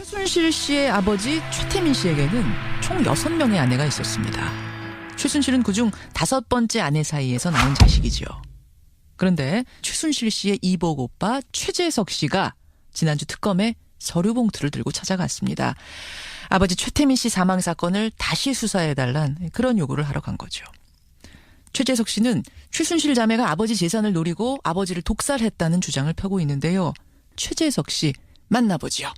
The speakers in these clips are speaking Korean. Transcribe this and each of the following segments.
최순실 씨의 아버지 최태민 씨에게는 총 6명의 아내가 있었습니다. 최순실은 그중 5번째 아내 사이에서 낳은 자식이죠. 그런데 최순실 씨의 이복 오빠 최재석 씨가 지난주 특검에 서류 봉투를 들고 찾아갔습니다. 아버지 최태민 씨 사망 사건을 다시 수사해달란 그런 요구를 하러 간 거죠. 최재석 씨는 최순실 자매가 아버지 재산을 노리고 아버지를 독살했다는 주장을 펴고 있는데요. 최재석 씨 만나보죠.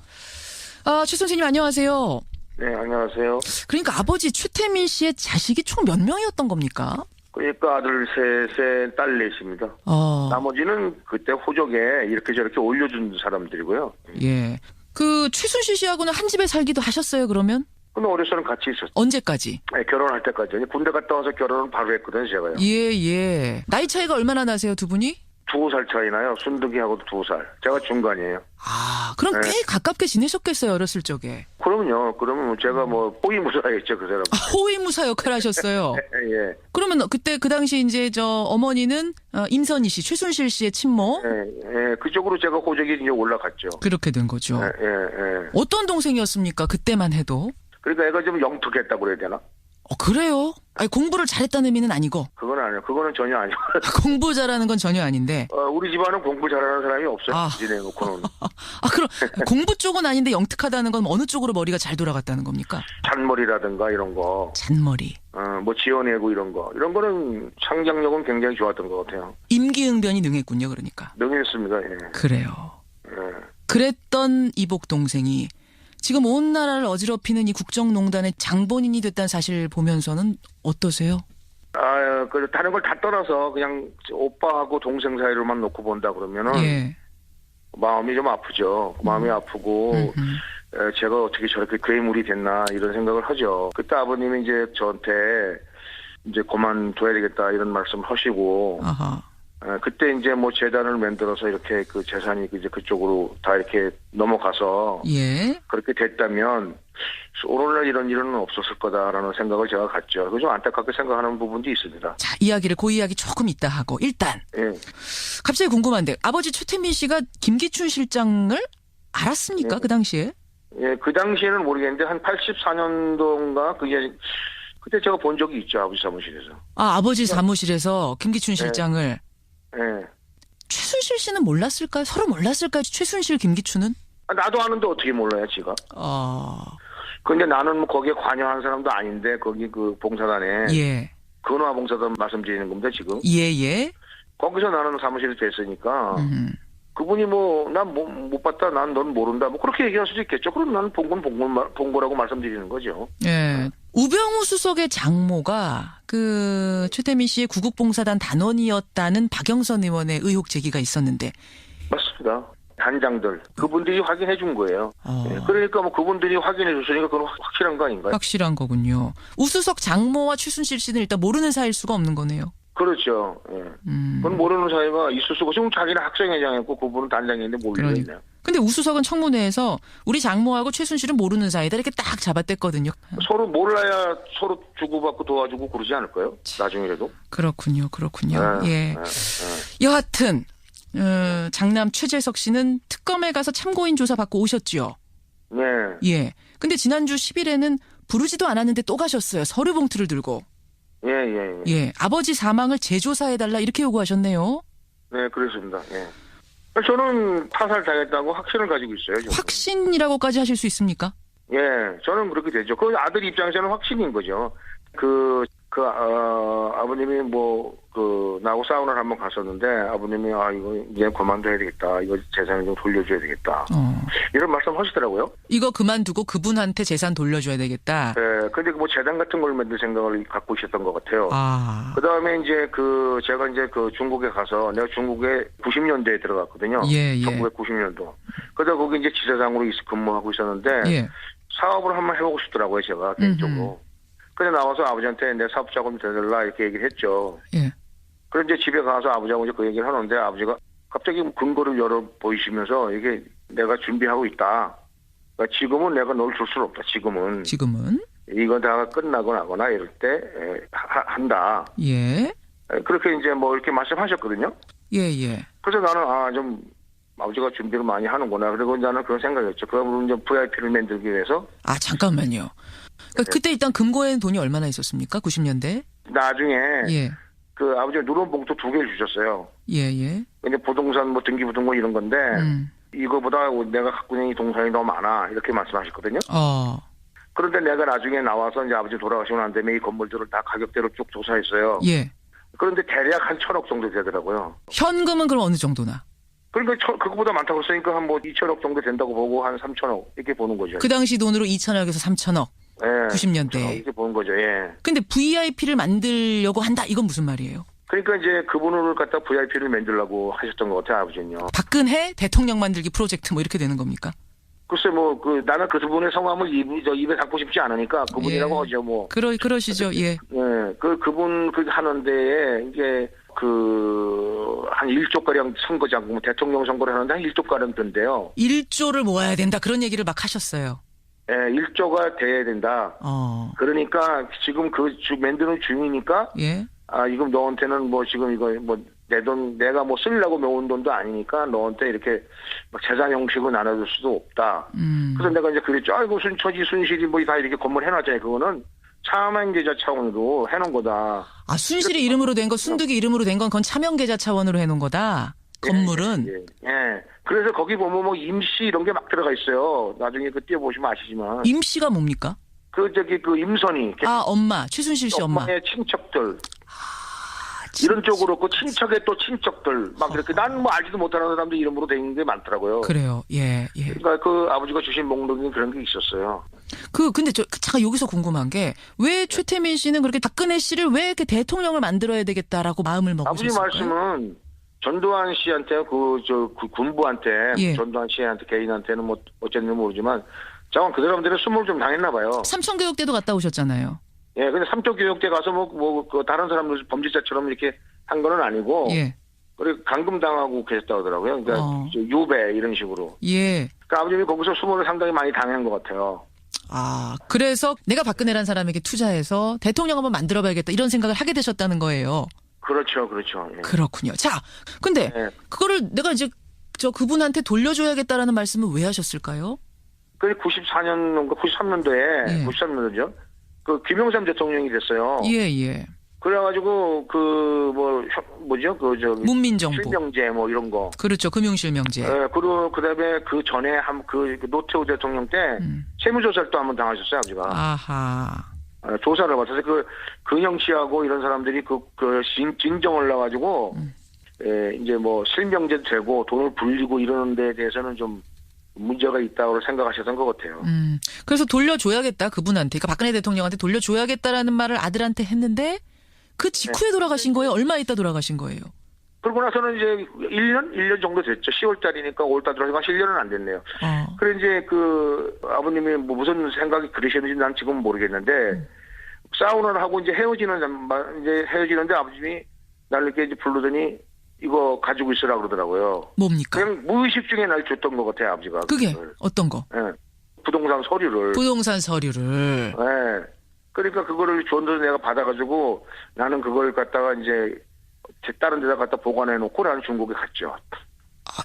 최 선생님 안녕하세요. 네, 안녕하세요. 그러니까 아버지 최태민 씨의 자식이 총 몇 명이었던 겁니까? 그러니까 아들 셋에 딸 넷입니다. 나머지는 그때 호적에 이렇게 저렇게 올려준 사람들이고요. 예. 그 최순실 씨하고는 한 집에 살기도 하셨어요, 그러면? 근데 어려서는 같이 있었어요. 언제까지? 네, 결혼할 때까지. 군대 갔다 와서 결혼을 바로 했거든요, 제가요. 예. 나이 차이가 얼마나 나세요, 두 분이? 2살 차이 나요. 순둥이하고도 2살. 제가 중간이에요. 그럼 네. 꽤 가깝게 지내셨겠어요, 어렸을 적에. 그럼요. 그러면 제가 호위무사했죠, 그 사람. 호위무사 역할 하셨어요. 예. 그러면 그때 그 당시 이제 어머니는 임선희 씨, 최순실 씨의 친모. 예. 그쪽으로 제가 호적이 이제 올라갔죠. 그렇게 된 거죠. 예. 어떤 동생이었습니까? 그때만 해도. 그러니까 애가 좀 영특했다고 그래야 되나? 그래요? 아니, 공부를 잘했다는 의미는 아니고. 그건 아니에요. 그거는 전혀 아니고. 공부 잘하는 건 전혀 아닌데. 우리 집안은 공부 잘하는 사람이 없어요. 지내놓고는. 그럼 공부 쪽은 아닌데 영특하다는 건 어느 쪽으로 머리가 잘 돌아갔다는 겁니까? 잔머리라든가 이런 거. 잔머리. 지어내고 이런 거. 이런 거는 상상력은 굉장히 좋았던 것 같아요. 임기응변이 능했군요, 그러니까. 능했습니다. 예. 그래요. 예. 그랬던 이복 동생이 지금 온 나라를 어지럽히는 이 국정농단의 장본인이 됐다는 사실 보면서는 어떠세요? 다른 걸 다 떠나서 그냥 오빠하고 동생 사이로만 놓고 본다 그러면은 예. 마음이 좀 아프죠. 마음이 아프고 제가 어떻게 저렇게 괴물이 됐나 이런 생각을 하죠. 그때 아버님이 이제 저한테 이제 그만둬야 되겠다 이런 말씀 하시고 아하. 그때 이제 재단을 만들어서 이렇게 그 재산이 이제 그쪽으로 다 이렇게 넘어가서 예. 그렇게 됐다면 오늘날 이런 일은 없었을 거다라는 생각을 제가 갖죠. 그래서 좀 안타깝게 생각하는 부분도 있습니다. 자, 그 이야기 조금 이따 하고 일단 예. 갑자기 궁금한데 아버지 최태민 씨가 김기춘 실장을 알았습니까? 예. 그 당시에? 예, 그 당시에는 모르겠는데 한 84년도인가 그때 제가 본 적이 있죠. 아버지 사무실에서. 아버지 사무실에서 김기춘 실장을. 예. 최순실 씨는 몰랐을까요? 서로 몰랐을까요? 최순실, 김기춘은? 나도 아는데 어떻게 몰라요, 지가? 근데 나는 거기에 관여한 사람도 아닌데 거기 그 봉사단에 예. 근화 봉사단 말씀드리는 겁니다, 지금. 예. 거기서 나는 사무실에 됐으니까 그분이 난 못 봤다, 난 넌 모른다, 그렇게 얘기할 수도 있겠죠. 그럼 나는 본 거라고 말씀드리는 거죠. 예. 우병우 수석의 장모가 그 최태민 씨의 구국봉사단 단원이었다는 박영선 의원의 의혹 제기가 있었는데. 맞습니다. 단장들 그분들이 확인해 준 거예요. 예, 그러니까 그분들이 확인해 줬으니까 그건 확실한 거 아닌가요? 확실한 거군요. 우수석 장모와 최순실 씨는 일단 모르는 사이일 수가 없는 거네요. 그렇죠. 예. 그건 모르는 사이가 있을 수가. 지금 자기는 학생회장이었고 그분은 단장인데 모르고 있네요. 근데 우수석은 청문회에서 우리 장모하고 최순실은 모르는 사이다 이렇게 딱 잡아댔거든요. 서로 몰라야 서로 주고받고 도와주고 그러지 않을까요? 나중에라도. 그렇군요. 예. 여하튼 장남 최재석 씨는 특검에 가서 참고인 조사 받고 오셨죠. 네. 예. 근데 지난주 10일에는 부르지도 않았는데 또 가셨어요. 서류 봉투를 들고. 예. 아버지 사망을 재조사해달라 이렇게 요구하셨네요. 네, 그렇습니다. 예. 저는 타살 당했다고 확신을 가지고 있어요. 저는. 확신이라고까지 하실 수 있습니까? 예, 저는 그렇게 되죠. 그 아들 입장에서는 확신인 거죠. 아버님이 나하고 사우나를 한번 갔었는데, 아버님이, 이거 이제 그만둬야 되겠다. 이거 재산을 좀 돌려줘야 되겠다. 이런 말씀 하시더라고요. 이거 그만두고 그분한테 재산 돌려줘야 되겠다. 네, 근데 재단 같은 걸 만들 생각을 갖고 있었던 것 같아요. 그 다음에 이제 제가 이제 중국에 가서, 내가 중국에 90년대에 들어갔거든요. 예. 1990년도. 그러다 거기 이제 지사장으로 근무하고 있었는데, 예. 사업을 한번 해보고 싶더라고요, 제가, 개인적으로. 근데 나와서 아버지한테 내 사업 자금 대달라 이렇게 얘기를 했죠. 예. 그럼 이제 집에 가서 아버지하고 이제 그 얘기를 하는데 아버지가 갑자기 근거를 열어 보이시면서 이게 내가 준비하고 있다. 그러니까 지금은 내가 널 줄 수는 없다. 지금은. 이거 다 끝나고 나거나 이럴 때 한다. 예. 그렇게 이제 이렇게 말씀하셨거든요. 예. 그래서 나는 좀 아버지가 준비를 많이 하는구나. 그리고 나는 그런 생각이었죠. 그러면 이제 VIP를 만들기 위해서. 아, 잠깐만요. 그러니까 그때 일단 금고에는 돈이 얼마나 있었습니까? 90년대? 나중에 예. 그 아버지가 누런 봉투 2개를 주셨어요. 예, 예. 근데 부동산 뭐 등기부등본 이런 건데 이거보다 내가 갖고 있는 이 동산이 더 많아 이렇게 말씀하셨거든요. 그런데 내가 나중에 나와서 이제 아버지 돌아가시고 난 다음에 이 건물들을 다 가격대로 쭉 조사했어요. 예. 그런데 대략 한 1,000억 정도 되더라고요. 현금은 그럼 어느 정도나? 그러니까 그거보다 많다고 했으니까 한 뭐 2,000억 정도 된다고 보고 한 3,000억 이렇게 보는 거죠. 그 당시 돈으로 2,000억에서 3,000억. 예. 90년대. 이렇게 보는 거죠. 예. 근데 VIP를 만들려고 한다. 이건 무슨 말이에요? 그러니까 이제 그분을 갖다 VIP를 만들려고 하셨던 것 같아요, 아버지는요. 박근혜 대통령 만들기 프로젝트 뭐 이렇게 되는 겁니까? 글쎄 나는 그분의 성함을 입에 담고 싶지 않으니까 그분이라고 예. 하죠, 뭐. 그러시죠, 예. 예. 그분 하는 데에 이게 한 1조가량 선거자금, 대통령 선거를 하는데 한 1조가량 든대요. 1조를 모아야 된다. 그런 얘기를 막 하셨어요. 예, 1조가 돼야 된다. 그러니까 지금 만드는 중이니까. 예. 지금 너한테는 뭐 지금 이거 뭐 내 돈 내가 뭐 쓰려고 모은 돈도 아니니까 너한테 이렇게 막 재산 형식으로 나눠줄 수도 없다. 그래서 내가 이제 그랬죠. 아이고 순실이 뭐 다 이렇게 건물 해놨잖아요. 그거는 차명계좌 차원으로 해놓은 거다. 아, 순실이 이름으로 된 거, 순득이 이름으로 된 건 그건 차명계좌 차원으로 해놓은 거다. 건물은. 예. 그래서 거기 보면 뭐 임시 이런 게 막 들어가 있어요. 나중에 그 띄워보시면 아시지만. 임씨가 뭡니까? 그 임선이. 엄마. 최순실 씨 엄마. 엄마의 친척들. 이런 쪽으로 그 친척의 또 친척들 막 이렇게 난 뭐 알지도 못하는 사람들 이름으로 돼 있는 게 많더라고요. 그래요. 예, 예. 그러니까 그 아버지가 주신 목록에 그런 게 있었어요. 근데 잠깐 여기서 궁금한 게 왜 최태민 씨는 그렇게 박근혜 씨를 왜 이렇게 대통령을 만들어야 되겠다라고 마음을 먹으셨을까요? 아버지 말씀은 전두환 씨한테 그 군부한테 예. 전두환 씨한테 개인한테는 뭐 어쨌는지 모르지만 자관 그 사람들은 수모를 좀 당했나 봐요. 삼천교육 때도 갔다 오셨잖아요. 예, 근데 삼척교육대 가서 그 다른 사람들 범죄자처럼 이렇게 한 거는 아니고. 예. 그리고 감금당하고 계셨다고 하더라고요. 그러니까 유배 이런 식으로. 예. 그러니까 아버님이 거기서 수모를 상당히 많이 당한 것 같아요. 그래서 내가 박근혜란 사람에게 투자해서 대통령 한번 만들어봐야겠다 이런 생각을 하게 되셨다는 거예요. 그렇죠. 예. 그렇군요. 자, 근데 그거를 내가 이제 그분한테 돌려줘야겠다라는 말씀을 왜 하셨을까요? 그 93년도에 93년도죠. 그 김영삼 대통령이 됐어요. 예. 그래가지고 문민정부 실명제 뭐 이런 거. 그렇죠. 금융실명제. 그리고 그다음에 그 전에 그 노태우 대통령 때 세무조사를 또 한번 당하셨어요, 아버지가. 아하. 조사를 받아서 근영 씨하고 이런 사람들이 진정을 나가지고 이제 뭐 실명제도 되고 돈을 불리고 이러는 데 대해서는 좀 문제가 있다고 생각하셨던 것 같아요. 그래서 돌려줘야겠다 그분한테. 그러니까 박근혜 대통령한테 돌려줘야겠다라는 말을 아들한테 했는데 그 직후에 돌아가신 거예요? 얼마 있다 돌아가신 거예요? 그러고 나서는 이제 1년 정도 됐죠. 10월달이니까 5월달 들어가서 1년은 안 됐네요. 그래 이제 아버님이 뭐 무슨 생각이 그러셨는지 난 지금 모르겠는데 싸우는 하고 이제 헤어지는데 아버님이 나를 이렇게 이제 부르더니 이거 가지고 있으라 그러더라고요. 뭡니까? 그냥 무의식 중에 날 줬던 것 같아요, 아버지가. 그게 어떤 거? 예. 부동산 서류를. 예. 그러니까 그거를 줬는데 내가 받아가지고 나는 그걸 갖다가 이제 다른 데다 갖다 보관해 놓고 나는 중국에 갔죠.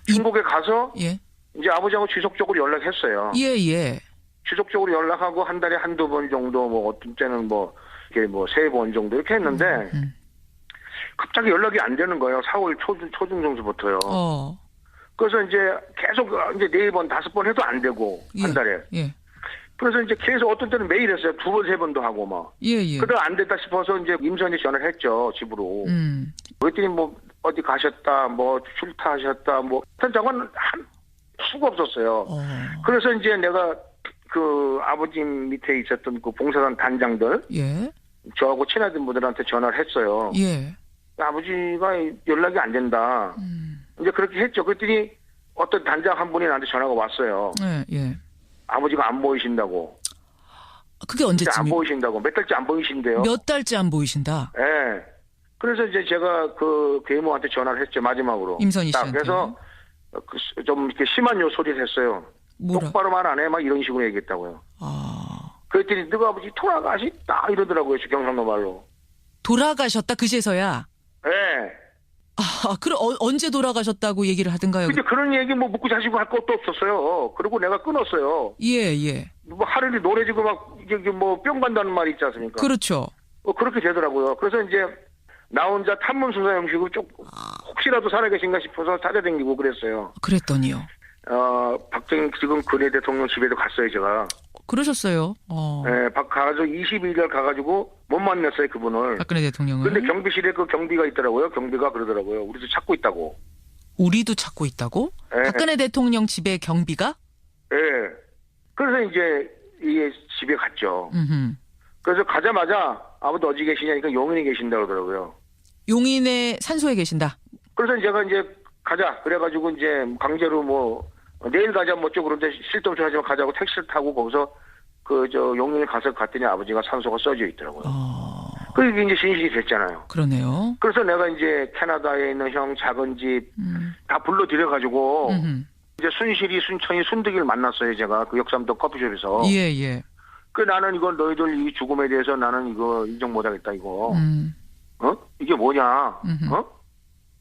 중국에 가서 이제 아버지하고 지속적으로 연락했어요. 예. 지속적으로 연락하고 한 달에 한두 번 정도 뭐 어떤 때는 이렇게 3번 정도 이렇게 했는데 갑자기 연락이 안 되는 거예요. 4월 초중 정도부터요. 그래서 이제 계속 이제 4번, 5번 해도 안 되고 한 달에. 예. 그래서 이제 계속 어떤 때는 매일 했어요. 2번, 3번도 하고 막. 예. 그러다 안 됐다 싶어서 이제 임선이 전화를 했죠. 집으로. 그랬더니 뭐 어디 가셨다, 뭐 출타하셨다, 뭐 전장은 한 수가 없었어요. 그래서 이제 내가 그 아버지 밑에 있었던 그 봉사단 단장들, 저하고 친하던 분들한테 전화를 했어요. 아버지가 연락이 안 된다. 이제 그렇게 했죠. 그랬더니 어떤 단장 한 분이 나한테 전화가 왔어요. 아버지가 안 보이신다고. 그게 언제쯤? 안 보이신다고. 몇 달째 안 보이신대요. 몇 달째 안 보이신다. 네. 그래서 이제 제가 그 계모한테 전화를 했죠. 마지막으로. 임선희 씨한테. 그래서 좀 이렇게 심한 요소리를 했어요. 똑바로 말 안 해. 막 이런 식으로 얘기했다고요. 그랬더니 너가 아버지 돌아가셨다 이러더라고요. 경상도 말로. 돌아가셨다 그제서야. 네. 그럼 언제 돌아가셨다고 얘기를 하던가요? 근데 그런 얘기 뭐 묻고 자시고 할 것도 없었어요. 그리고 내가 끊었어요. 예. 뭐 하루를 노래지고 막 이게 뭐 뿅 간다는 말이 있지 않습니까? 그렇죠. 그렇게 되더라고요. 그래서 이제 나 혼자 탐문수사 형식으로 좀 혹시라도 살아계신가 싶어서 찾아다니고 그랬어요. 그랬더니요. 박정희 지금 근해 대통령 집에도 갔어요, 제가. 그러셨어요. 네, 가가지고 22일 가가지고 못 만났어요, 그분을. 박근혜 대통령을. 근데 경비실에 그 경비가 있더라고요. 경비가 그러더라고요. 우리도 찾고 있다고. 우리도 찾고 있다고? 네. 박근혜 대통령 집에 경비가? 예. 네. 그래서 이제 이 집에 갔죠. 음흠. 그래서 가자마자 아무도 어디 계시냐니까 용인에 계신다 그러더라고요. 용인의 산소에 계신다. 그래서 제가 이제 가자 그래가지고 이제 강제로 뭐 내일 가자 뭐 쪽 그런데 실도 좀 하지만 가자고 택시를 타고 거기서 용인에 가서 갔더니 아버지가 산소가 써져 있더라고요. 그게 이제 신실이 됐잖아요. 그러네요. 그래서 내가 이제 캐나다에 있는 형 작은 집 다 불러들여가지고 이제 순실이 순천이 순득이를 만났어요. 제가 그 역삼동 커피숍에서. 예. 그 나는 이거 너희들 이 죽음에 대해서 나는 이거 인정 못하겠다 이거. 이게 뭐냐?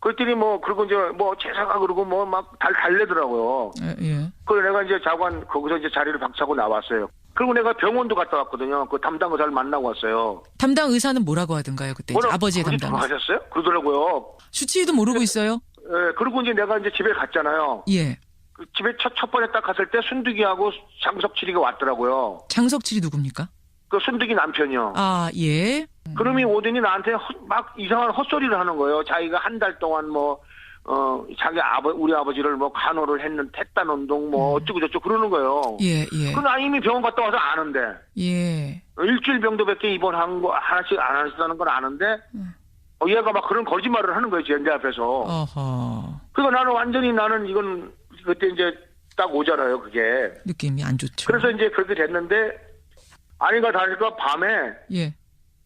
그랬더니 뭐 그리고 이제 뭐 제사가 그러고 뭐 막 달래더라고요. 예. 그래서 내가 이제 자관 거기서 이제 자리를 박차고 나왔어요. 그리고 내가 병원도 갔다 왔거든요. 그 담당 의사를 만나고 왔어요. 담당 의사는 뭐라고 하던가요 그때? 아버지의 담당. 하셨어요? 그러더라고요. 주치의도 모르고 있어요? 예. 그리고 이제 내가 이제 집에 갔잖아요. 예. 그 집에 첫 번에 딱 갔을 때 순득이하고 장석칠이가 왔더라고요. 장석칠이 누굽니까? 그 순득이 남편이요. 예. 그러면 오더니 나한테 막 이상한 헛소리를 하는 거예요. 자기가 한 달 동안 자기 우리 아버지를 뭐 간호를 했단 운동 뭐 어쩌고저쩌고 그러는 거예요. 예. 나 이미 병원 갔다 와서 아는데. 예. 일주일 정도밖에 입원한 거 하나씩 안 하셨다는 건 아는데. 얘가 막 그런 거짓말을 하는 거예요. 제 앞에서. 어허. 그러니까 나는 완전히 이건 그때 이제 딱 오잖아요. 그게. 느낌이 안 좋죠. 그래서 이제 그렇게 됐는데 아니가 다를까 밤에. 예.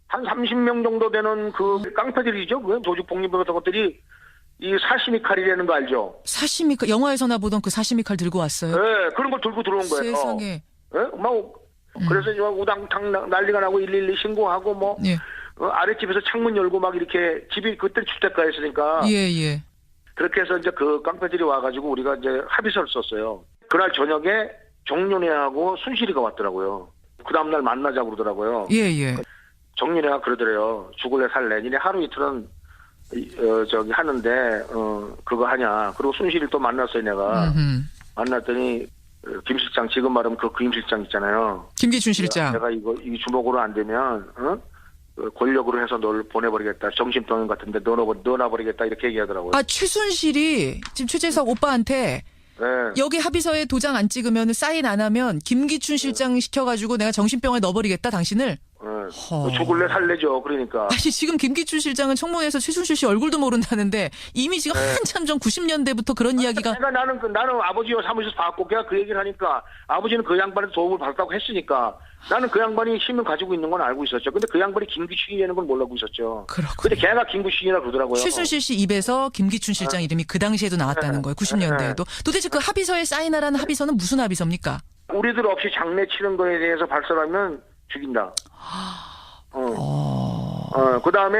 한 30명 정도 되는 그 깡패들이죠. 그 조직 폭력배 같은 것들이 이 사시미 칼이라는 거 알죠? 사시미 칼, 영화에서나 보던 그 사시미 칼 들고 왔어요? 네, 그런 걸 들고 들어온 거예요. 세상에. 네? 그래서 이제 우당탕 난리가 나고 112 신고하고 뭐 예. 아랫집에서 창문 열고 막 이렇게 집이 그때 주택가였으니까. 예. 그렇게 해서 이제 그 깡패들이 와가지고 우리가 이제 합의서를 썼어요. 그날 저녁에 정윤회하고 순실이가 왔더라고요. 그 다음날 만나자고 그러더라고요. 예. 정윤회가 그러더래요. 죽을래 살래. 니네 하루 이틀은 하는데 그거 하냐. 그리고 순실이를 또 만났어요 내가. 만났더니 김 실장 지금 말하면 그 김 실장 있잖아요. 김기춘 실장. 내가 이 주먹으로 안 되면 권력으로 해서 널 보내버리겠다. 정신병원 같은데 넣어놔버리겠다 이렇게 얘기하더라고요. 최순실이 지금 최재석 오빠한테 네. 여기 합의서에 도장 안 찍으면 사인 안 하면 김기춘 실장 시켜가지고 내가 정신병원에 넣어버리겠다 당신을. 죽을래 살래죠. 그러니까. 지금 김기춘 실장은 청문회에서 최순실 씨 얼굴도 모른다는데 이미 지금 한참 전 90년대부터 그런 이야기가. 그러니까 나는 아버지 사무실에서 봤고 걔가 그 얘기를 하니까 아버지는 그 양반한테 도움을 받았다고 했으니까 나는 그 양반이 힘을 가지고 있는 건 알고 있었죠. 근데 그 양반이 김기춘이라는 건 몰라고 있었죠. 그렇군요. 근데 걔가 김기춘이라 그러더라고요. 최순실 씨 입에서 김기춘 실장 이름이 그 당시에도 나왔다는 거예요. 90년대에도. 도대체 그 합의서에 사인하라는 합의서는 무슨 합의서입니까? 우리들 없이 장례 치른 거에 대해서 발설하면 죽인다. 그 다음에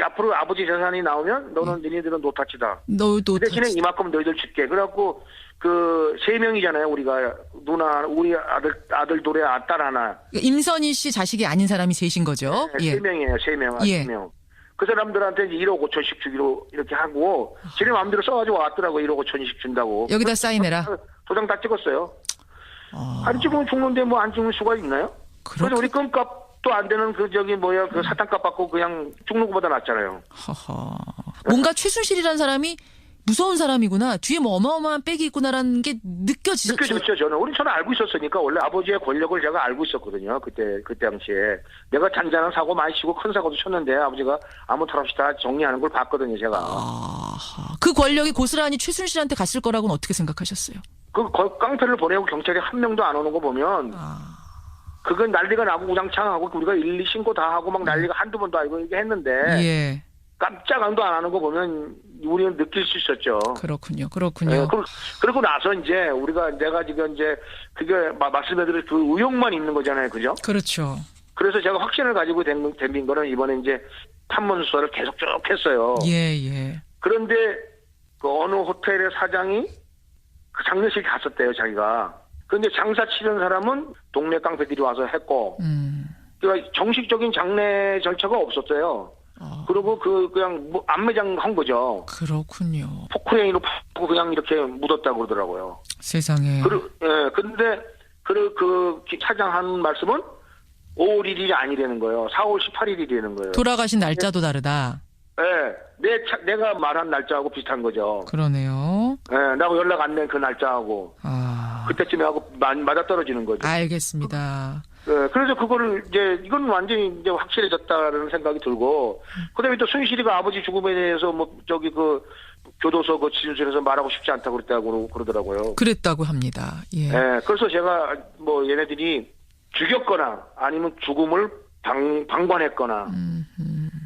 앞으로 아버지 재산이 나오면 너는 너희들은 노타치다. 그 대신에 이만큼 너희들 줄게. 그래갖고 그 3명이잖아요. 우리가 누나 우리 아들 둘에 딸 하나. 임선희 씨 자식이 아닌 사람이 셋인 거죠. 네, 3명이에요. 3명. 3명. 그 사람들한테 이제 1억 5천씩 주기로 이렇게 하고 지네 마음대로 써가지고 왔더라고. 1억 5천씩 준다고. 여기다 사인해라. 도장 다 찍었어요. 안 찍으면 죽는데 뭐 안 죽을 수가 있나요? 그래서 우리 껌값도 안 되는 그 사탕값 받고 그냥 죽는 것보다 낫잖아요. 뭔가 최순실이라는 사람이 무서운 사람이구나. 뒤에 뭐 어마어마한 백이 있구나라는 게 느껴지죠. 느껴졌죠. 저는 알고 있었으니까 원래 아버지의 권력을 제가 알고 있었거든요. 그때 당시에 내가 잔잔한 사고 많이 치고 큰 사고도 쳤는데 아버지가 아무 탈 없이 다 정리하는 걸 봤거든요. 제가. 그 권력이 고스란히 최순실한테 갔을 거라고는 어떻게 생각하셨어요? 그 깡패를 보내고 경찰이 한 명도 안 오는 거 보면 그건 난리가 나고 우장창하고 우리가 112 신고 다 하고 막 난리가 한두 번도 아니고 이렇게 했는데 예. 깜짝도 안 하는 거 보면 우리는 느낄 수 있었죠. 그렇군요. 네, 그러고 나서 이제 내가 지금 이제 그게 말씀해드릴 그 의혹만 있는 거잖아요. 그죠? 그렇죠. 그래서 제가 확신을 가지고 된 거는 이번에 이제 탐문 수사를 계속 쭉 했어요. 예. 그런데 그 어느 호텔의 사장이 그 장례식 갔었대요, 자기가. 그런데 장사 치는 사람은 동네 깡패들이 와서 했고, 그러니까 정식적인 장례 절차가 없었어요. 그리고 그냥 안매장 한 거죠. 그렇군요. 포크레인으로 파고 그냥 이렇게 묻었다고 그러더라고요. 세상에. 근데 그 사장 한 말씀은 5월 1일이 아니라는 거예요. 4월 18일이라는 거예요. 돌아가신 날짜도 다르다. 네, 내가 말한 날짜하고 비슷한 거죠. 그러네요. 네, 나하고 연락 안 된 그 날짜하고 그때쯤에 하고 맞아 떨어지는 거죠. 알겠습니다. 네, 그래서 그거를 이건 완전히 이제 확실해졌다는 생각이 들고, 그다음에 또 순실이가 아버지 죽음에 대해서 교도소 그 진술에서 말하고 싶지 않다고 그랬다고 그러더라고요. 그랬다고 합니다. 예. 네, 그래서 제가 얘네들이 죽였거나 아니면 죽음을 방관했거나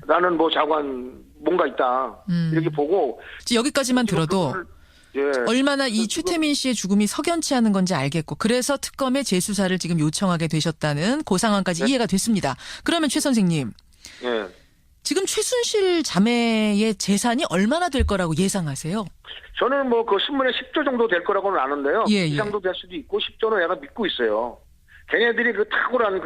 나는 자관 뭔가 있다 이렇게 보고 여기까지만 들어도 예. 얼마나 이 최태민 씨의 죽음이 석연치 않은 건지 알겠고 그래서 특검에 재수사를 지금 요청하게 되셨다는 그 상황까지 이해가 됐습니다. 그러면 최 선생님, 지금 최순실 자매의 재산이 얼마나 될 거라고 예상하세요? 저는 그 신문에 10조 정도 될 거라고는 아는데요. 이상도 될 수도 있고 10조는 내가 믿고 있어요. 걔네들이 그 탁월한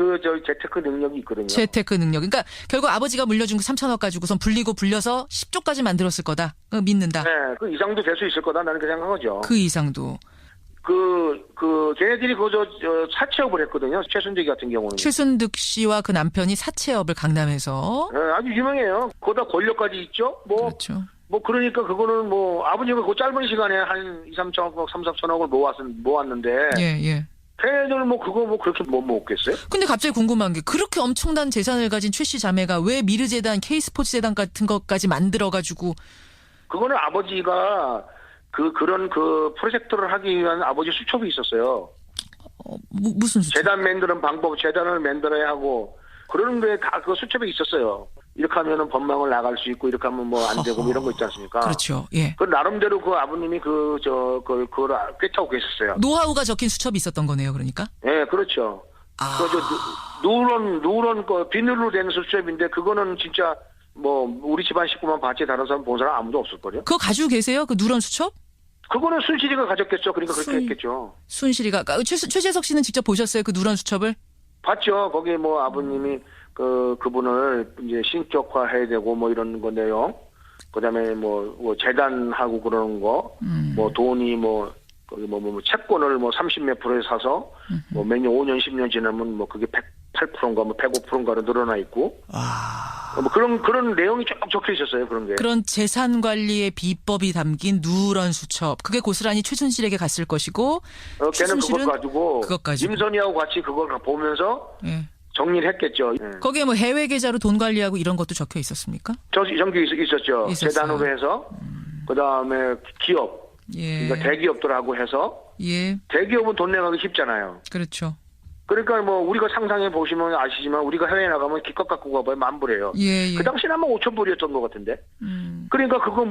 재테크 능력이 있거든요. 재테크 능력. 그러니까 결국 아버지가 물려준 그 3천억 가지고선 불려서 10조까지 만들었을 거다. 믿는다. 네, 그 이상도 될 수 있을 거다. 나는 그 생각하죠. 그 이상도. 걔네들이 사채업을 했거든요. 최순득 같은 경우는. 최순득 씨와 그 남편이 사채업을 강남에서. 네, 아주 유명해요. 거기다 권력까지 있죠. 그렇죠. 그러니까 그거는 아버지가 그 짧은 시간에 한 2, 3천억, 3, 4천억을 모았는데. 예. 걔네들 그거 그렇게 못 모았겠어요? 근데 갑자기 궁금한 게 그렇게 엄청난 재산을 가진 최 씨 자매가 왜 미르재단, K스포츠재단 같은 것까지 만들어가지고. 그거는 아버지가 그런 프로젝트를 하기 위한 아버지 수첩이 있었어요. 무슨 수첩? 재단을 만들어야 하고, 그런 게 다 그 수첩에 있었어요. 이렇게 하면은 법망을 나갈 수 있고, 이렇게 하면 안 되고, 이런 거 있지 않습니까? 그렇죠. 예. 나름대로 아버님이 그걸 꿰차고 계셨어요. 노하우가 적힌 수첩이 있었던 거네요, 그러니까? 예, 그렇죠. 누런 비닐로 된 수첩인데, 그거는 진짜, 우리 집안 식구만 봤지, 다른 사람 본 사람 아무도 없을걸요? 그거 가지고 계세요? 그 누런 수첩? 그거는 순실이가 가졌겠죠. 그러니까 그렇게 했겠죠. 순실이가. 최재석 씨는 직접 보셨어요? 그 누런 수첩을? 봤죠. 거기에 아버님이 그분을 이제 신격화해야 되고 이런 거 내용. 그다음에 재단하고 그러는 거. 돈이 거기 채권을 30몇 프로에 사서 매년 5년 10년 지나면 그게 108%인가 105%인가로 늘어나 있고. 그런 내용이 쭉 적혀 있었어요. 그런 게. 그런 재산 관리의 비법이 담긴 누런 수첩. 그게 고스란히 최순실에게 갔을 것이고. 걔는 그것 가지고 임선희하고 같이 그걸 보면서 정리를 했겠죠. 거기에 해외 계좌로 돈 관리하고 이런 것도 적혀 있었습니까? 정기 있었죠. 재단으로 해서 그다음에 기업. 그러니까 대기업들하고 해서. 대기업은 돈 내가기 쉽잖아요. 그렇죠. 그러니까 우리가 상상해 보시면 아시지만 우리가 해외 나가면 기껏 갖고 가봐야 10,000불이에요. 그 당시는 아마 5,000불이었던 것 같은데. 그러니까 그거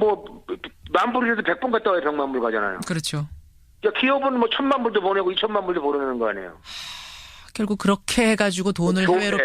10,000불이라도 100번 갔다 와야 100만 불 가잖아요. 그렇죠. 기업은 1,000,000불도 보내고 2,000,000불도 보내는 거 아니에요. 결국 그렇게 해가지고 돈을 해외로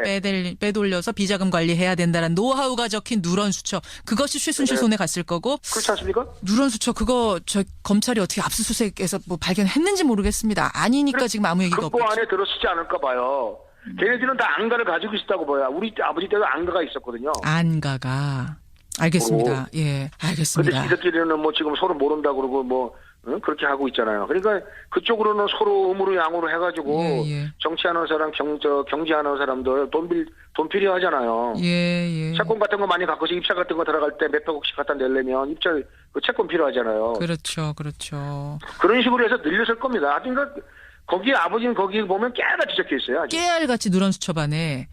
빼돌려서 비자금 관리해야 된다는 노하우가 적힌 누런 수첩. 그것이 최순실 손에 갔을 거고. 그렇지 않습니까? 누런 수첩 그거 검찰이 어떻게 압수수색해서 발견했는지 모르겠습니다. 아니니까 지금 아무 얘기가 없죠. 그 안에 들어쓰지 않을까 봐요. 걔네들은 다 안가를 가지고 있었다고 봐요. 우리 아버지 때도 안가가 있었거든요. 안가가. 알겠습니다. 예, 알겠습니다. 근데 지들끼리는 지금 서로 모른다 그러고 그렇게 하고 있잖아요. 그러니까 그쪽으로는 서로 음으로 양으로 해가지고 정치하는 사람, 경제하는 사람들 돈 필요하잖아요. 채권 같은 거 많이 갖고서 입찰 같은 거 들어갈 때 몇백억씩 갖다 내려면 채권 필요하잖아요. 그렇죠. 그런 식으로 해서 늘렸을 겁니다. 그러니까 아버지는 거기 보면 깨알같이 적혀 있어요. 아주. 깨알같이 누런 수첩 안에.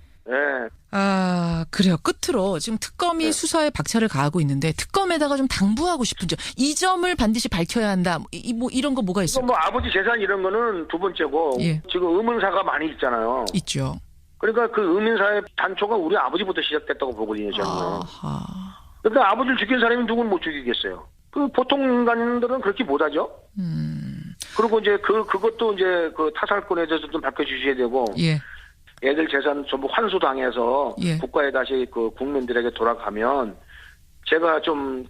그래요. 끝으로 지금 특검이 수사에 박차를 가하고 있는데 특검에다가 좀 당부하고 싶은 점, 이 점을 반드시 밝혀야 한다. 이런 거 뭐가 있어요? 아버지 재산 이런 거는 두 번째고 지금 의문사가 많이 있잖아요. 있죠. 그러니까 그 의문사의 단초가 우리 아버지부터 시작됐다고 보거든요, 저는. 그러니까 아버지를 죽인 사람이 누군 못 죽이겠어요. 보통 인간들은 그렇게 못하죠. 그리고 이제 그것도 이제 타살꾼에 대해서 좀 밝혀주셔야 되고. 애들 재산 전부 환수당해서 국가에 다시 국민들에게 돌아가면 제가 좀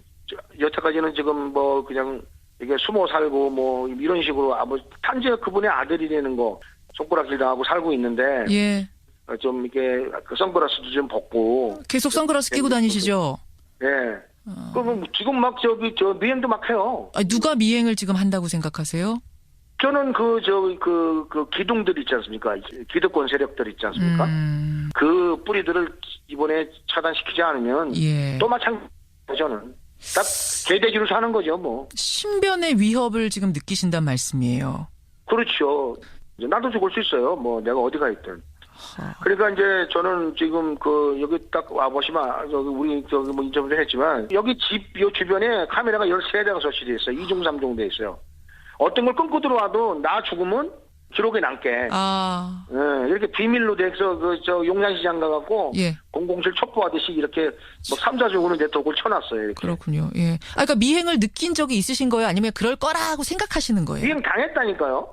여태까지는 지금 뭐 그냥 이게 숨어 살고 뭐 이런 식으로 단지 그분의 아들이라는 거 손가락질 당하고 살고 있는데 예. 좀 이게 그 선글라스도 좀 벗고 계속 선글라스 끼고 다니시죠? 예. 그럼 지금 막 미행도 막 해요. 누가 미행을 지금 한다고 생각하세요? 저는 그 기둥들 있지 않습니까? 기득권 세력들 있지 않습니까? 그 뿌리들을 이번에 차단시키지 않으면 예. 또 마찬가지 저는 딱 개돼지로 사는 거죠, 뭐. 신변의 위협을 지금 느끼신단 말씀이에요. 그렇죠. 나도 죽을 수 있어요. 뭐 내가 어디가 있든. 그러니까 이제 저는 지금 여기 딱 와보시면 우리 뭐 인터뷰도 했지만 여기 집 요 주변에 카메라가 13대가 설치돼 있어요. 2중 3중 돼 있어요. 어떤 걸 끊고 들어와도 나 죽으면 기록에 남게. 예, 이렇게 비밀로 돼서 용산시장 가갖고 예. 007 첩보하듯이 이렇게 뭐 3, 4중으로 내 독을 쳐놨어요. 이렇게. 그렇군요. 예. 그러니까 미행을 느낀 적이 있으신 거예요? 아니면 그럴 거라고 생각하시는 거예요? 미행 당했다니까요.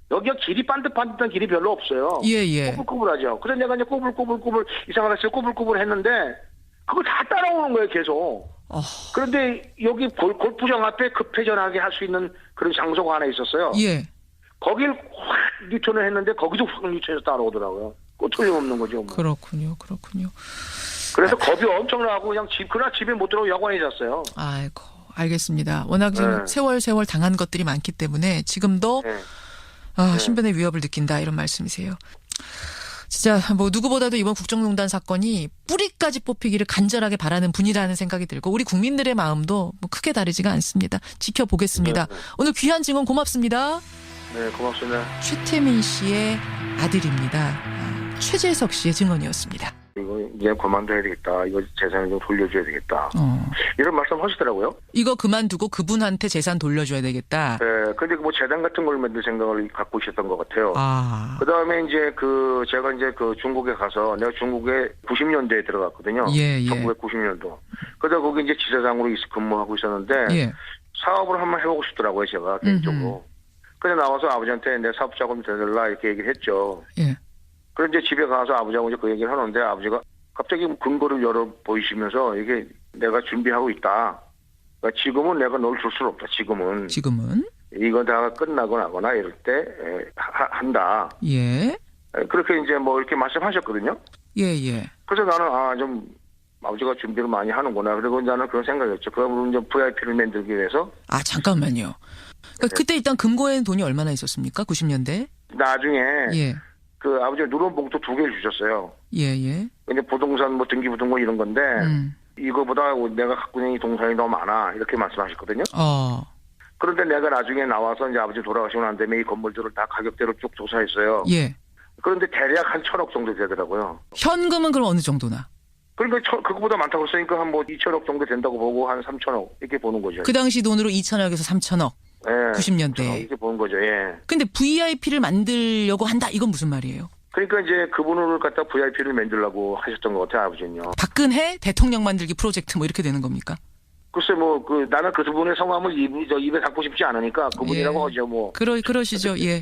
여기가 길이 반듯반듯한 길이 별로 없어요. 예. 꼬불꼬불하죠. 그래서 내가 이제 꼬불꼬불 이상하다 해서 꼬불꼬불 했는데 그걸 다 따라오는 거예요, 계속. 그런데 여기 골프장 앞에 급회전하게 할 수 있는 그런 장소가 하나 있었어요. 예. 거길 확 유턴을 했는데 거기도 확 유턴해서 따라오더라고요. 그 틀림없는 거죠. 뭐. 그렇군요. 그래서 겁이 엄청나고 그냥 그날 집에 못 들어오고 여관에 잤어요. 아이고, 알겠습니다. 워낙 지금 세월 당한 것들이 많기 때문에 지금도 신변의 위협을 느낀다 이런 말씀이세요. 진짜 뭐 누구보다도 이번 국정농단 사건이 뿌리까지 뽑히기를 간절하게 바라는 분이라는 생각이 들고 우리 국민들의 마음도 뭐 크게 다르지가 않습니다. 지켜보겠습니다. 오늘 귀한 증언 고맙습니다. 네, 고맙습니다. 최태민 씨의 아들입니다. 최재석 씨의 증언이었습니다. 이거 이제 그만둬야 되겠다. 이거 재산을 좀 돌려줘야 되겠다. 이런 말씀 하시더라고요. 이거 그만두고 그분한테 재산 돌려줘야 되겠다. 네, 근데 뭐 재단 같은 걸 만들 생각을 갖고 있었던 것 같아요. 아. 그 다음에 이제 제가 이제 중국에 가서 내가 중국에 90년대에 들어갔거든요. 예. 1990년도. 그러다 거기 이제 지사장으로 근무하고 있었는데 예. 사업을 한번 해보고 싶더라고요, 제가 개인적으로. 그래서 나와서 아버지한테 내 사업 자금 대달라 이렇게 얘기를 했죠. 예. 그런데 집에 가서 아버지하고 이제 그 얘기를 하는데 아버지가 갑자기 근거를 열어 보이시면서 이게 내가 준비하고 있다. 그러니까 지금은 내가 널 줄 수는 없다. 지금은 이거 다 끝나고 나거나 이럴 때 한다. 예. 그렇게 이제 뭐 이렇게 말씀하셨거든요. 예. 그래서 나는 좀 아버지가 준비를 많이 하는구나. 그리고 나는 그런 생각이었죠. 그러면 이제 VIP를 만들기 위해서. 잠깐만요. 그러니까 그때 일단 금고에는 돈이 얼마나 있었습니까? 90년대? 나중에 예. 아버지가 누런 봉투 2개를 주셨어요. 예. 근데 부동산 뭐 등기부등본 이런 건데 이거보다 내가 갖고 있는 이 동산이 너무 많아 이렇게 말씀하셨거든요. 그런데 내가 나중에 나와서 이제 아버지 돌아가시고 난 다음에 이 건물들을 다 가격대로 쭉 조사했어요. 예. 그런데 대략 한 1,000억 정도 되더라고요. 현금은 그럼 어느 정도나? 그러니까 그거보다 많다고 했으니까 한 뭐 2,000억 정도 된다고 보고 한 3,000억 이렇게 보는 거죠. 그 당시 돈으로 2,000억에서 3,000억. 네, 90년대. 이렇게 보는 거죠. 예. 근데 VIP를 만들려고 한다. 이건 무슨 말이에요? 그러니까 이제 그분을 갖다 VIP를 만들려고 하셨던 것 같아요, 아버지는요. 박근혜 대통령 만들기 프로젝트 뭐 이렇게 되는 겁니까? 글쎄 나는 그분의 성함을 입에 담고 싶지 않으니까 그분이라고 하죠, 뭐. 그러시죠, 예. 예,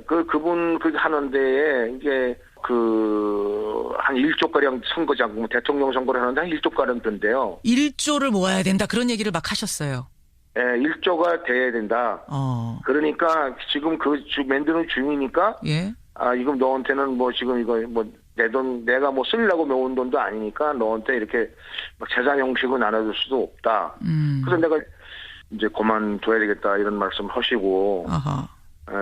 그분 하는 데에 이게 한 1조가량 선거장, 대통령 선거를 하는데 한 1조가량 든대요. 1조를 모아야 된다. 그런 얘기를 막 하셨어요. 예, 1조가 돼야 된다. 그러니까 지금 만드는 중이니까. 예. 이거 너한테는 뭐 지금 이거 뭐 내 돈 내가 뭐 쓰려고 모은 돈도 아니니까 너한테 이렇게 막 재산 형식으로 나눠줄 수도 없다. 그래서 내가 이제 그만둬야 되겠다 이런 말씀 하시고.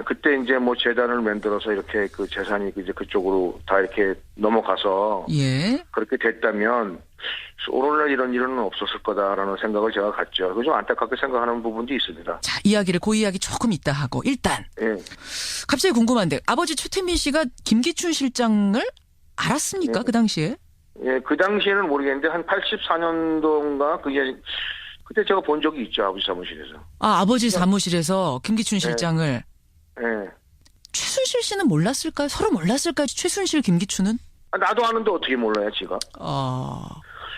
그때 이제 뭐 재단을 만들어서 이렇게 그 재산이 이제 그쪽으로 다 이렇게 넘어가서. 예. 그렇게 됐다면 오늘날 이런 일은 없었을 거다라는 생각을 제가 갖죠. 그래서 좀 안타깝게 생각하는 부분도 있습니다. 자, 그 이야기 조금 이따 하고 일단. 예. 갑자기 궁금한데 아버지 최태민 씨가 김기춘 실장을 알았습니까? 예. 그 당시에? 예, 그 당시에는 모르겠는데 한 84년도인가 그때 제가 본 적이 있죠. 아버지 사무실에서. 아버지 사무실에서 김기춘 실장을. 예. 최순실 씨는 몰랐을까요? 서로 몰랐을까요? 최순실, 김기춘은? 나도 아는데 어떻게 몰라요, 지가?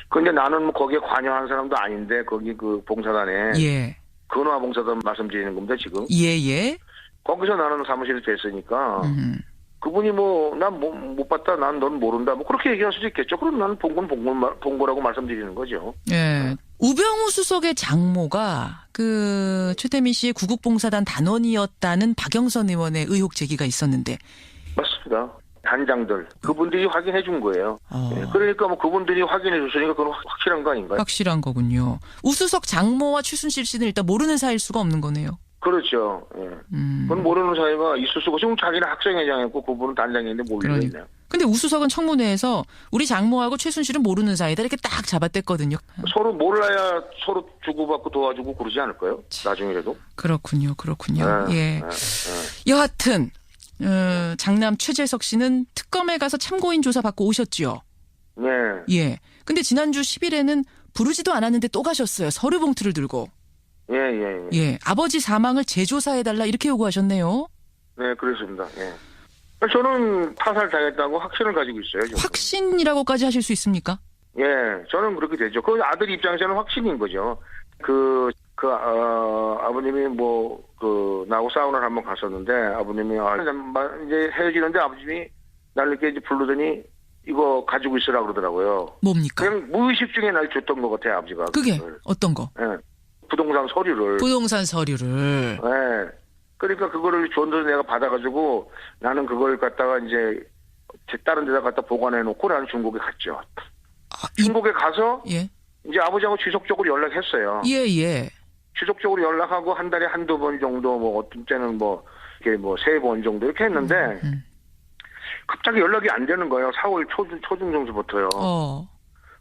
근데 나는 뭐 거기에 관여한 사람도 아닌데 거기 그 봉사단에. 예. 근화 봉사단 말씀드리는 겁니다, 지금. 예. 거기서 나는 사무실에 됐으니까. 그분이 난 못 봤다, 넌 모른다, 뭐 그렇게 얘기할 수도 있겠죠. 그럼 나는 본 거라고 말씀드리는 거죠. 예. 우병우 수석의 장모가 그 최태민 씨의 구국봉사단 단원이었다는 박영선 의원의 의혹 제기가 있었는데. 맞습니다. 단장들 그분들이 확인해 준 거예요. 예, 그러니까 뭐 그분들이 확인해 줬으니까 그건 확실한 거 아닌가요? 확실한 거군요. 우수석 장모와 최순실 씨는 일단 모르는 사이일 수가 없는 거네요. 그렇죠. 예. 그건 모르는 사이가 있을 수가. 지금 자기는 학생회장이었고 그분은 단장인데 모르겠네요. 근데 우수석은 청문회에서 우리 장모하고 최순실은 모르는 사이다 이렇게 딱 잡아댔거든요. 서로 몰라야 서로 주고받고 도와주고 그러지 않을까요? 나중이라도. 그렇군요. 예. 여하튼 장남 최재석 씨는 특검에 가서 참고인 조사 받고 오셨죠. 네. 예. 근데 지난주 10일에는 부르지도 않았는데 또 가셨어요. 서류 봉투를 들고. 예. 아버지 사망을 재조사해달라 이렇게 요구하셨네요. 네, 그렇습니다. 예. 저는 타살 당했다고 확신을 가지고 있어요. 저는. 확신이라고까지 하실 수 있습니까? 예, 저는 그렇게 되죠. 그 아들 입장에서는 확신인 거죠. 아버님이 나하고 사우나를 한번 갔었는데, 아버님이, 이제 헤어지는데 아버님이 나를 이렇게 이제 부르더니, 이거 가지고 있으라 그러더라고요. 뭡니까? 그냥 무의식 중에 날 줬던 것 같아요, 아버지가. 그게 그걸. 어떤 거? 예. 부동산 서류를. 예. 그러니까 그거를 줬는데 내가 받아가지고 나는 그걸 갖다가 이제 다른 데다 갖다 보관해놓고 나는 중국에 갔죠. 중국에 가서 예. 이제 아버지하고 지속적으로 연락했어요. 예. 지속적으로 연락하고 한 달에 한두 번 정도 어떤 때는 이렇게 3번 정도 이렇게 했는데 갑자기 연락이 안 되는 거예요. 4월 초중 정도부터요.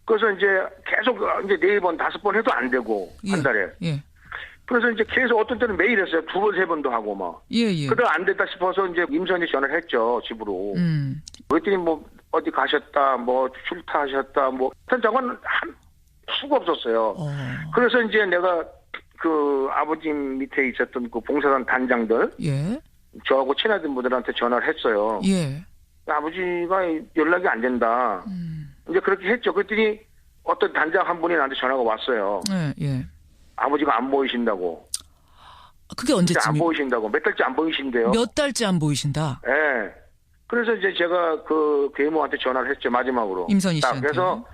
그래서 이제 계속 이제 4번, 5번 해도 안 되고 한 달에. 예. 그래서 이제 계속 어떤 때는 매일 했어요. 2번, 3번도 하고 막. 예. 그러다 안 됐다 싶어서 이제 임선이 전화를 했죠. 집으로. 그랬더니 어디 가셨다, 출타하셨다, 하여튼 저건 한 수가 없었어요. 그래서 이제 내가 그 아버지 밑에 있었던 그 봉사단 단장들. 예. 저하고 친하던 분들한테 전화를 했어요. 예. 아버지가 연락이 안 된다. 이제 그렇게 했죠. 그랬더니 어떤 단장 한 분이 나한테 전화가 왔어요. 예. 아버지가 안 보이신다고. 그게 언제쯤이요? 안 보이신다고. 몇 달째 안 보이신대요. 몇 달째 안 보이신다. 예. 그래서 이제 제가 그 계모한테 전화를 했죠. 마지막으로. 임선희 씨한테. 그래서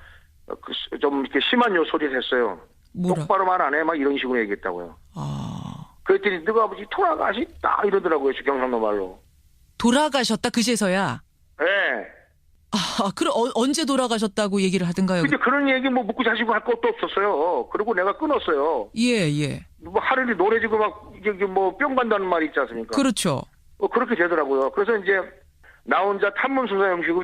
좀 이렇게 심한 요소리를 했어요. 똑바로 말 안 해. 막 이런 식으로 얘기했다고요. 그랬더니 너가 아버지 돌아가셨다 이러더라고요. 경상도 말로. 돌아가셨다 그제서야. 예. 그럼 언제 돌아가셨다고 얘기를 하든가요? 근데 그런 얘기 묻고 자시고 할 것도 없었어요. 그리고 내가 끊었어요. 예. 하루를 노래지고 막 이게 뿅 간다는 말이 있지 않습니까? 그렇죠. 그렇게 되더라고요. 그래서 이제 나 혼자 탐문 수사 형식으로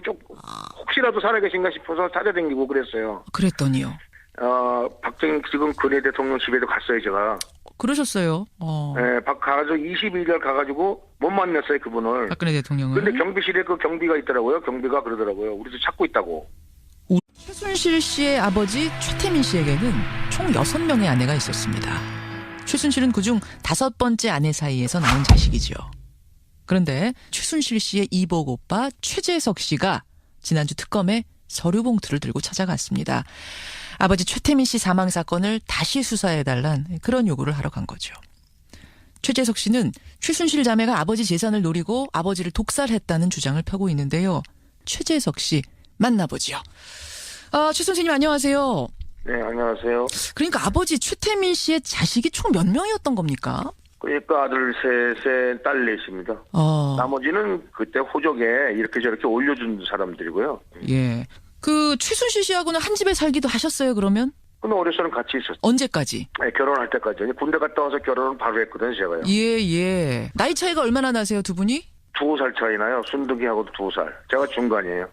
혹시라도 살아계신가 싶어서 찾아다니고 그랬어요. 그랬더니요. 박정희 지금 근해 대통령 집에도 갔어요, 제가. 그러셨어요. 네, 가가지고 22일 가가지고 못 만났어요, 그분을. 박근혜 대통령을. 근데 경비실에 그 경비가 있더라고요. 경비가 그러더라고요. 우리도 찾고 있다고. 최순실 씨의 아버지 최태민 씨에게는 총 6명의 아내가 있었습니다. 최순실은 그중 5번째 아내 사이에서 낳은 자식이죠. 그런데 최순실 씨의 이복 오빠 최재석 씨가 지난주 특검에 서류 봉투를 들고 찾아갔습니다. 아버지 최태민 씨 사망 사건을 다시 수사해달란 그런 요구를 하러 간 거죠. 최재석 씨는 최순실 자매가 아버지 재산을 노리고 아버지를 독살했다는 주장을 펴고 있는데요. 최재석 씨 만나보죠. 최 선생님 안녕하세요. 네, 안녕하세요. 그러니까 아버지 최태민 씨의 자식이 총 몇 명이었던 겁니까? 그러니까 아들 셋에 딸 넷입니다. 나머지는 그때 호적에 이렇게 저렇게 올려준 사람들이고요. 예. 그 최순실 씨하고는 한 집에 살기도 하셨어요, 그러면? 근데 어려서는 같이 있었어요. 언제까지? 네, 결혼할 때까지. 군대 갔다 와서 결혼은 바로 했거든요, 제가요. 예. 나이 차이가 얼마나 나세요, 두 분이? 2살 차이 나요. 순둥이하고도 2살. 제가 중간이에요.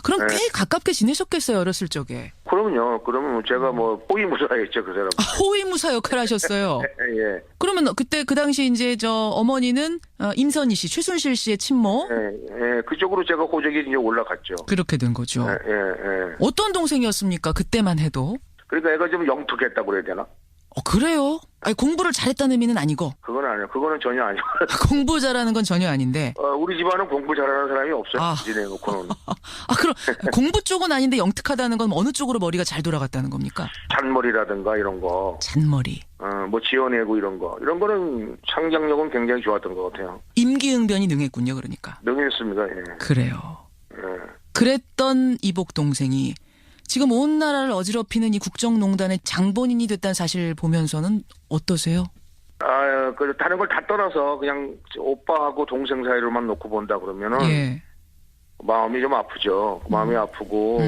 그럼 꽤 가깝게 지내셨겠어요, 어렸을 적에. 그럼요. 그러면 제가 호위무사였죠, 그 사람. 호위무사 역할 하셨어요. 예. 그러면 그때 그 당시 이제 어머니는 임선희 씨, 최순실 씨의 친모. 예. 그쪽으로 제가 호적이 이제 올라갔죠. 그렇게 된 거죠. 예. 어떤 동생이었습니까? 그때만 해도. 그러니까 애가 좀 영특했다고 그래야 되나? 그래요? 아니, 공부를 잘했다는 의미는 아니고. 그건 아니에요. 그거는 전혀 아니고. 공부 잘하는 건 전혀 아닌데. 우리 집안은 공부 잘하는 사람이 없어요. 지내놓고는. 그럼 공부 쪽은 아닌데 영특하다는 건 어느 쪽으로 머리가 잘 돌아갔다는 겁니까? 잔머리라든가 이런 거. 잔머리. 지어내고 이런 거. 이런 거는 창작력은 굉장히 좋았던 것 같아요. 임기응변이 능했군요, 그러니까. 능했습니다. 예. 그래요. 예. 그랬던 이복 동생이 지금 온 나라를 어지럽히는 이 국정농단의 장본인이 됐다는 사실 보면서는 어떠세요? 다른 걸 다 떠나서 그냥 오빠하고 동생 사이로만 놓고 본다 그러면은 예. 마음이 좀 아프죠. 마음이 아프고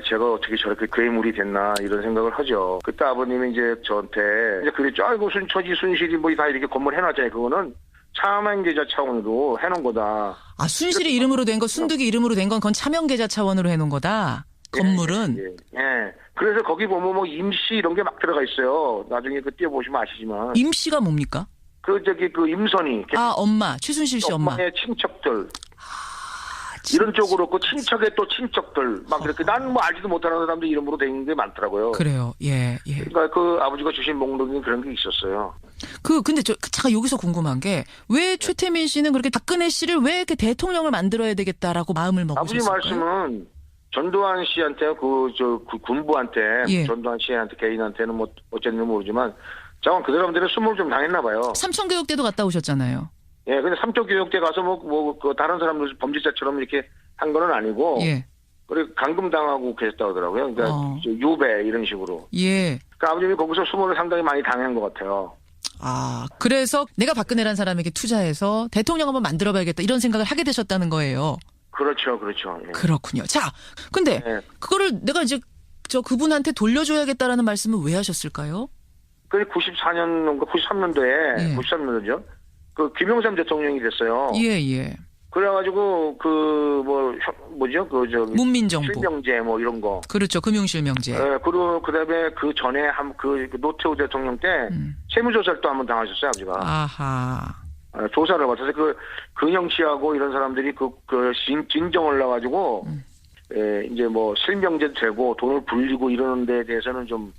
제가 어떻게 저렇게 괴물이 됐나 이런 생각을 하죠. 그때 아버님이 이제 저한테 이제 그랬죠. 아이고 처지 순실이 뭐 다 이렇게 건물 해놨잖아요. 그거는 차명계좌 차원으로 해놓은 거다. 아, 순실이 이름으로 된 거, 순득이 이름으로 된 건 그건 차명계좌 차원으로 해놓은 거다. 건물은. 예. 그래서 거기 보면 뭐 임시 이런 게 막 들어가 있어요. 나중에 그 띄워보시면 아시지만. 임씨가 뭡니까? 그 임선희. 아, 엄마. 최순실 씨 엄마. 엄마의 친척들. 이런 쪽으로 그 친척의 또 친척들 막 이렇게 난 뭐 알지도 못하는 사람들 이름으로 돼 있는 게 많더라고요. 그래요. 예. 그러니까 그 아버지가 주신 목록에 그런 게 있었어요. 근데 제가 여기서 궁금한 게 왜 최태민 씨는 그렇게 박근혜 씨를 왜 이렇게 대통령을 만들어야 되겠다라고 마음을 먹으셨을까요? 아버지 말씀은 전두환 씨한테 그 군부한테 예. 전두환 씨한테 개인한테는 뭐 어쨌는지 모르지만 자관 그 사람들은 수모를 좀 당했나 봐요. 삼천교육 때도 갔다 오셨잖아요. 예, 근데 삼척교육대 가서 그 다른 사람들 범죄자처럼 이렇게 한 거는 아니고. 예. 그리고 감금당하고 계셨다고 하더라고요. 그러니까 유배 이런 식으로. 예. 그러니까 아버님이 거기서 수모를 상당히 많이 당한 것 같아요. 아, 그래서 내가 박근혜라는 사람에게 투자해서 대통령 한번 만들어봐야겠다 이런 생각을 하게 되셨다는 거예요. 그렇죠. 예. 그렇군요. 자, 근데 그거를 내가 이제 그분한테 돌려줘야겠다라는 말씀을 왜 하셨을까요? 그 93년도에 93년도죠. 그 김영삼 대통령이 됐어요. 예. 그래가지고 문민정부 실명제 뭐 이런 거. 그렇죠. 금융실명제. 그리고 그다음에 그 전에 그 노태우 대통령 때 세무조사를 또 한번 당하셨어요, 아버지가. 아하. 조사를 받아서 근영 씨하고 이런 사람들이 진정을 나가지고 이제 뭐 실명제도 되고 돈을 불리고 이러는 데에 대해서는 좀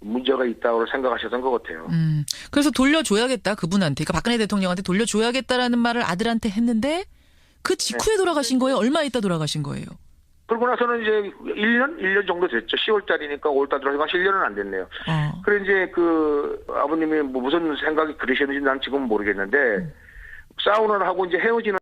문제가 있다고 생각하셨던 것 같아요. 그래서 돌려줘야겠다 그분한테, 그러니까 박근혜 대통령한테 돌려줘야겠다라는 말을 아들한테 했는데 그 직후에 돌아가신 거예요? 얼마 있다 돌아가신 거예요? 그러고 나서는 이제 1년 정도 됐죠. 10월달이니까 5월달 들어가서 1년은 안 됐네요. 그래 이제 그 아버님이 뭐 무슨 생각이 그러셨는지 난 지금 모르겠는데 사우나를 하고 이제 헤어지는